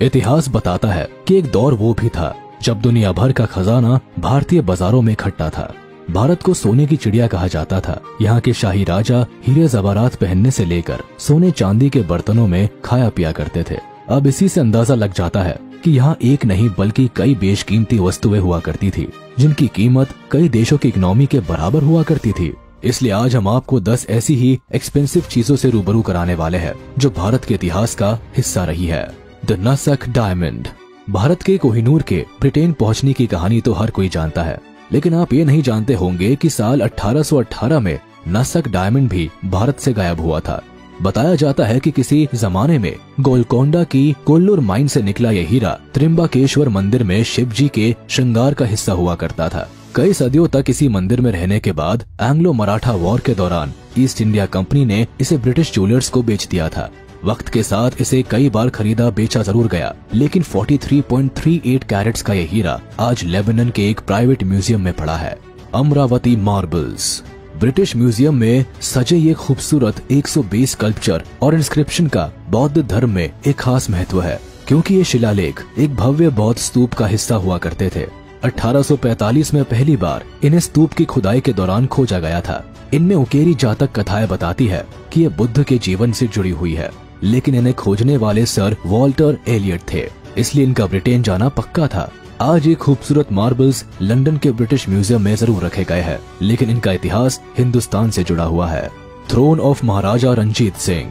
इतिहास बताता है कि एक दौर वो भी था जब दुनिया भर का खजाना भारतीय बाजारों में इकट्ठा था। भारत को सोने की चिड़िया कहा जाता था। यहाँ के शाही राजा हीरे जवारात पहनने से लेकर सोने चांदी के बर्तनों में खाया पिया करते थे। अब इसी से अंदाजा लग जाता है कि यहाँ एक नहीं बल्कि कई बेशकीमती वस्तुएं हुआ करती थी, जिनकी कीमत कई देशों की इकोनॉमी के बराबर हुआ करती थी। इसलिए आज हम आपको 10 ऐसी ही एक्सपेंसिव चीजों से रूबरू कराने वाले हैं जो भारत के इतिहास का हिस्सा रही है। The नसक diamond. भारत के कोहिनूर के ब्रिटेन पहुंचने की कहानी तो हर कोई जानता है, लेकिन आप ये नहीं जानते होंगे कि साल 1818 में नसक डायमंड भी भारत से गायब हुआ था। बताया जाता है कि किसी जमाने में गोलकोंडा की कोल्लूर माइन से निकला यह हीरा त्रिम्बकेश्वर मंदिर में शिव जी के श्रृंगार का हिस्सा हुआ करता था। कई सदियों तक इसी मंदिर में रहने के बाद एंग्लो मराठा वॉर के दौरान ईस्ट इंडिया कंपनी ने इसे ब्रिटिश ज्वेलर्स को बेच दिया था। वक्त के साथ इसे कई बार खरीदा बेचा जरूर गया, लेकिन 43.38 कैरेट्स का यह हीरा आज लेबनान के एक प्राइवेट म्यूजियम में पड़ा है। अमरावती मार्बल्स। ब्रिटिश म्यूजियम में सजे ये खूबसूरत 120 स्कल्पचर और इंस्क्रिप्शन का बौद्ध धर्म में एक खास महत्व है, क्योंकि ये शिलालेख एक भव्य बौद्ध स्तूप का हिस्सा हुआ करते थे। 1845 में पहली बार इन्हें स्तूप की खुदाई के दौरान खोजा गया था। इनमें उकेरी जातक कथाएं बताती है कि ये बुद्ध के जीवन से जुड़ी हुई है, लेकिन इन्हें खोजने वाले सर वॉल्टर एलियट थे, इसलिए इनका ब्रिटेन जाना पक्का था। आज ये खूबसूरत मार्बल्स लंदन के ब्रिटिश म्यूजियम में जरूर रखे गए हैं, लेकिन इनका इतिहास हिंदुस्तान से जुड़ा हुआ है। थ्रोन ऑफ महाराजा रंजीत सिंह।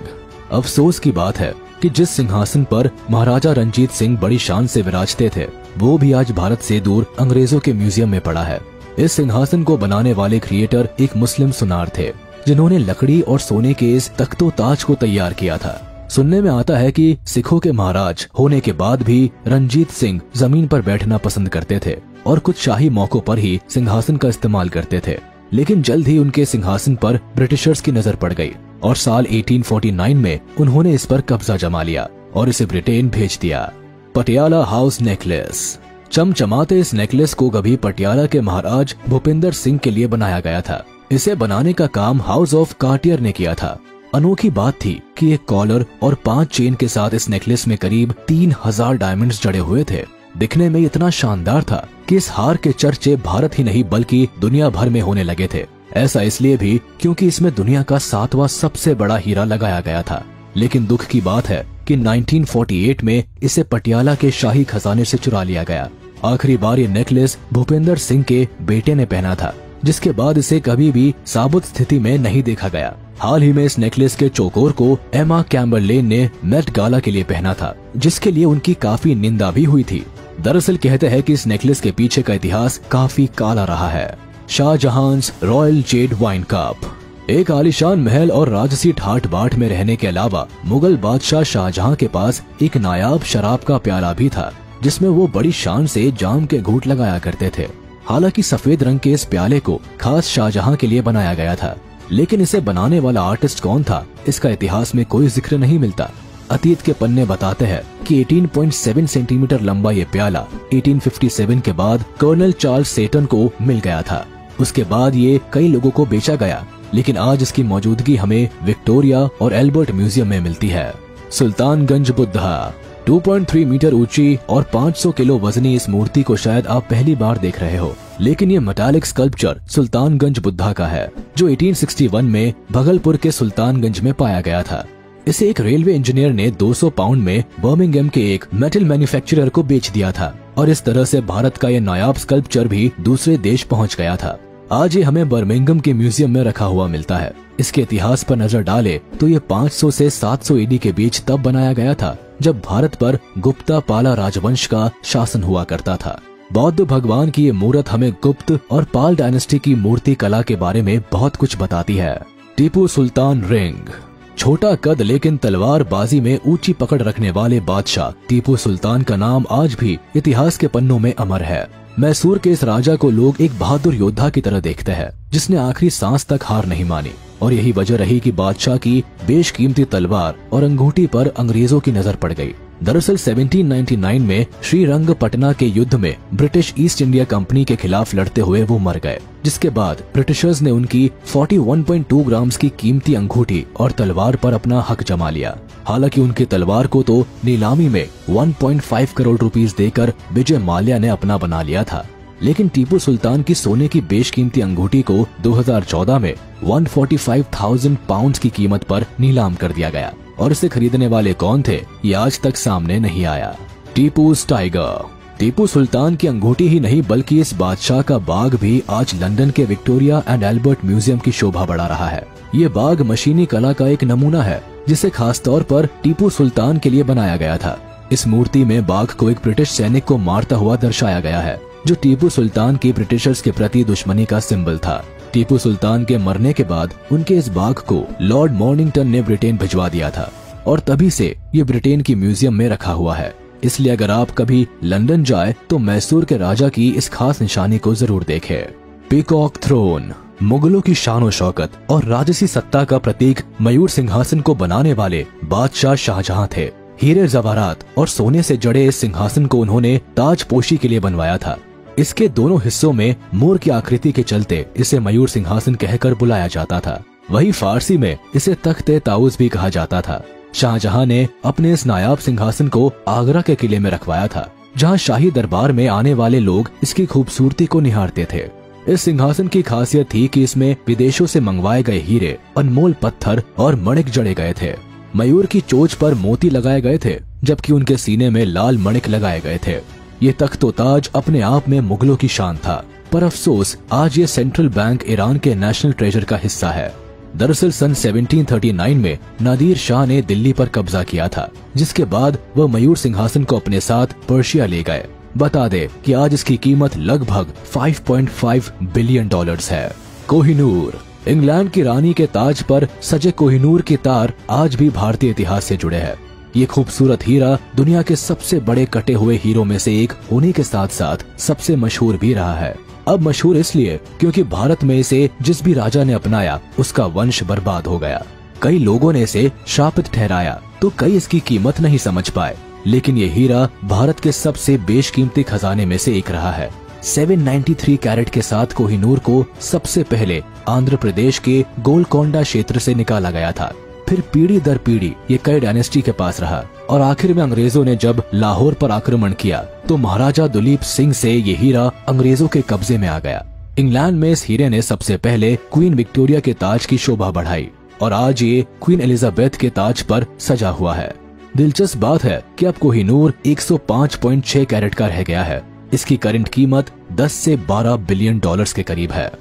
अफसोस की बात है कि जिस सिंहासन पर महाराजा रंजीत सिंह बड़ी शान से विराजते थे, वो भी आज भारत से दूर अंग्रेजों के म्यूजियम में पड़ा है। इस सिंहासन को बनाने वाले क्रिएटर एक मुस्लिम सुनार थे, जिन्होंने लकड़ी और सोने के इस तख्तो ताज को तैयार किया था। सुनने में आता है कि सिखों के महाराज होने के बाद भी रंजीत सिंह जमीन पर बैठना पसंद करते थे और कुछ शाही मौकों पर ही सिंहासन का इस्तेमाल करते थे, लेकिन जल्द ही उनके सिंहासन पर ब्रिटिशर्स की नजर पड़ गई और साल 1849 में उन्होंने इस पर कब्जा जमा लिया और इसे ब्रिटेन भेज दिया। Patiala house necklace. चमचमाते इस नेकलेस को कभी पटियाला के महाराज भूपिंदर सिंह के लिए बनाया गया था। इसे बनाने का काम हाउस ऑफ कार्टियर ने किया था। अनोखी बात थी कि एक कॉलर और 5 चेन के साथ इस नेकलेस में करीब 3000 डायमंड्स जड़े हुए थे। दिखने में इतना शानदार था कि इस हार के चर्चे भारत ही नहीं बल्कि दुनिया भर में होने लगे थे। ऐसा इसलिए भी क्योंकि इसमें दुनिया का 7वां सबसे बड़ा हीरा लगाया गया था। लेकिन दुख की बात है कि 1948 में इसे पटियाला के शाही खजाने से चुरा लिया गया। आखिरी बार ये नेकलेस भूपेंद्र सिंह के बेटे ने पहना था, जिसके बाद इसे कभी भी साबुत स्थिति में नहीं देखा गया। हाल ही में इस नेकलेस के चौकोर को एमा कैम्बरलेन ने मेट गाला के लिए पहना था, जिसके लिए उनकी काफी निंदा भी हुई थी। दरअसल कहते हैं कि इस नेकलेस के पीछे का इतिहास काफी काला रहा है। शाहजहां's रॉयल जेड वाइन कप। एक आलीशान महल और राजसी ठाट बाट में रहने के अलावा मुगल बादशाह शाहजहां के पास एक नायाब शराब का प्याला भी था, जिसमें वो बड़ी शान से जाम के घूंट लगाया करते थे। हालांकि सफेद रंग के इस प्याले को खास शाहजहां के लिए बनाया गया था, लेकिन इसे बनाने वाला आर्टिस्ट कौन था, इसका इतिहास में कोई जिक्र नहीं मिलता। अतीत के पन्ने बताते हैं कि 18.7 सेंटीमीटर लंबा ये प्याला 1857 के बाद कर्नल चार्ल्स सेटन को मिल गया था। उसके बाद ये कई लोगों को बेचा गया, लेकिन आज इसकी मौजूदगी हमें विक्टोरिया और एल्बर्ट म्यूजियम में मिलती है। सुल्तानगंज बुद्धा। 2.3 मीटर ऊंची और 500 किलो वजनी इस मूर्ति को शायद आप पहली बार देख रहे हो, लेकिन ये मेटालिक स्कल्पचर सुल्तानगंज बुद्धा का है, जो 1861 में भगलपुर के सुल्तानगंज में पाया गया था। इसे एक रेलवे इंजीनियर ने 200 पाउंड में बर्मिंघम के एक मेटल मैन्युफैक्चरर को बेच दिया था, और इस तरह से भारत का यह नायाब स्कल्पचर भी दूसरे देश पहुंच गया था। आज ये हमें बर्मिंघम के म्यूजियम में रखा हुआ मिलता है। इसके इतिहास पर नजर डाले तो ये 500 से 700 ईडी के बीच तब बनाया गया था, जब भारत पर गुप्ता पाला राजवंश का शासन हुआ करता था। बौद्ध भगवान की ये मूर्त हमें गुप्त और पाल डायनेस्टी की मूर्ति कला के बारे में बहुत कुछ बताती है। टीपू सुल्तान रिंग। छोटा कद लेकिन तलवार बाजी में ऊंची पकड़ रखने वाले बादशाह टीपू सुल्तान का नाम आज भी इतिहास के पन्नों में अमर है। मैसूर के इस राजा को लोग एक बहादुर योद्धा की तरह देखते हैं, जिसने आखिरी सांस तक हार नहीं मानी, और यही वजह रही कि बादशाह की बेशकीमती तलवार और अंगूठी पर अंग्रेजों की नजर पड़ गई। दरअसल 1799 में श्रीरंगपटना के युद्ध में ब्रिटिश ईस्ट इंडिया कंपनी के खिलाफ लड़ते हुए वो मर गए, जिसके बाद ब्रिटिशर्स ने उनकी 41.2 ग्राम्स की कीमती अंगूठी और तलवार पर अपना हक जमा लिया। हालांकि उनकी तलवार को तो नीलामी में 1.5 करोड़ रुपीस देकर विजय माल्या ने अपना बना लिया था, लेकिन टीपू सुल्तान की सोने की बेशकीमती अंगूठी को 2014 में 145,000 पाउंड की कीमत पर नीलाम कर दिया गया और इसे खरीदने वाले कौन थे ये आज तक सामने नहीं आया। टीपू's टाइगर। टीपू सुल्तान की अंगूठी ही नहीं बल्कि इस बादशाह का बाग भी आज लंदन के विक्टोरिया एंड एल्बर्ट म्यूजियम की शोभा बढ़ा रहा है। ये बाग मशीनी कला का एक नमूना है जिसे खास तौर पर टीपू सुल्तान के लिए बनाया गया था। इस मूर्ति में बाघ को एक ब्रिटिश सैनिक को मारता हुआ दर्शाया गया है, जो टीपू सुल्तान की ब्रिटिशर्स के प्रति दुश्मनी का सिंबल था। टीपू सुल्तान के मरने के बाद उनके इस बाघ को लॉर्ड मॉर्निंगटन ने ब्रिटेन भिजवा दिया था और तभी से ये ब्रिटेन की म्यूजियम में रखा हुआ है। इसलिए अगर आप कभी लंदन जाए तो मैसूर के राजा की इस खास निशानी को जरूर देखें। Peacock throne. मुगलों की शान शौकत और राजसी सत्ता का प्रतीक मयूर सिंहासन को बनाने वाले बादशाह शाहजहां थे। हीरे जवाहरात और सोने से जड़े इस सिंहासन को उन्होंने ताजपोशी के लिए बनवाया था। इसके दोनों हिस्सों में मोर की आकृति के चलते इसे मयूर सिंहासन कहकर बुलाया जाता था। वही फारसी में इसे तख्ते ताउस भी कहा जाता था। शाहजहां ने अपने इस नायाब सिंहासन को आगरा के किले में रखवाया था, जहां शाही दरबार में आने वाले लोग इसकी खूबसूरती को निहारते थे। इस सिंहासन की खासियत थी कि इसमें विदेशों से मंगवाए गए हीरे, अनमोल पत्थर और मणिक जड़े गए थे। मयूर की चोंच पर मोती लगाए गए थे, जबकि उनके सीने में लाल मणिक लगाए गए थे। ये तख्तो ताज अपने आप में मुगलों की शान था, पर अफसोस आज ये सेंट्रल बैंक ईरान के नेशनल ट्रेजर का हिस्सा है। दरअसल सन 1739 में नादिर शाह ने दिल्ली पर कब्जा किया था, जिसके बाद वह मयूर सिंहासन को अपने साथ पर्शिया ले गए। बता दे कि आज इसकी कीमत लगभग 5.5 बिलियन डॉलर्स है। कोहिनूर। इंग्लैंड की रानी के ताज पर सजे कोहिनूर की तार आज भी भारतीय इतिहास से जुड़े हैं। ये खूबसूरत हीरा दुनिया के सबसे बड़े कटे हुए हीरों में से एक होने के साथ साथ सबसे मशहूर भी रहा है। अब मशहूर इसलिए क्योंकि भारत में इसे जिस भी राजा ने अपनाया उसका वंश बर्बाद हो गया। कई लोगों ने इसे शापित ठहराया तो कई इसकी कीमत नहीं समझ पाए, लेकिन ये हीरा भारत के सबसे बेशकीमती खजाने में से एक रहा है। 793 कैरेट के साथ कोहिनूर को सबसे पहले आंध्र प्रदेश के गोलकोंडा क्षेत्र से निकाला गया था। फिर पीढ़ी दर पीढ़ी ये कई डायनेस्टी के पास रहा और आखिर में अंग्रेजों ने जब लाहौर पर आक्रमण किया तो महाराजा दुलीप सिंह से ये हीरा अंग्रेजों के कब्जे में आ गया। इंग्लैंड में इस हीरे ने सबसे पहले क्वीन विक्टोरिया के ताज की शोभा बढ़ाई और आज ये क्वीन एलिजाबेथ के ताज पर सजा हुआ है। दिलचस्प बात है कि अब कोहिनूर 105.6 कैरेट का रह गया है। इसकी करंट कीमत 10 से 12 बिलियन डॉलर्स के करीब है।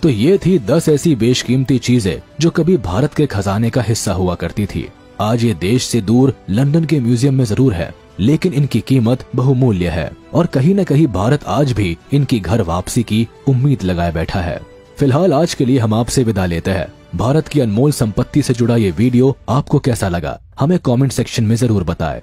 तो ये थी 10 ऐसी बेशकीमती चीजें जो कभी भारत के खजाने का हिस्सा हुआ करती थी। आज ये देश से दूर लंदन के म्यूजियम में जरूर है, लेकिन इनकी कीमत बहुमूल्य है और कहीं न कहीं भारत आज भी इनकी घर वापसी की उम्मीद लगाए बैठा है। फिलहाल आज के लिए हम आपसे विदा लेते हैं। भारत की अनमोल संपत्ति से जुड़ा ये वीडियो आपको कैसा लगा हमें कमेंट सेक्शन में जरूर बताएं।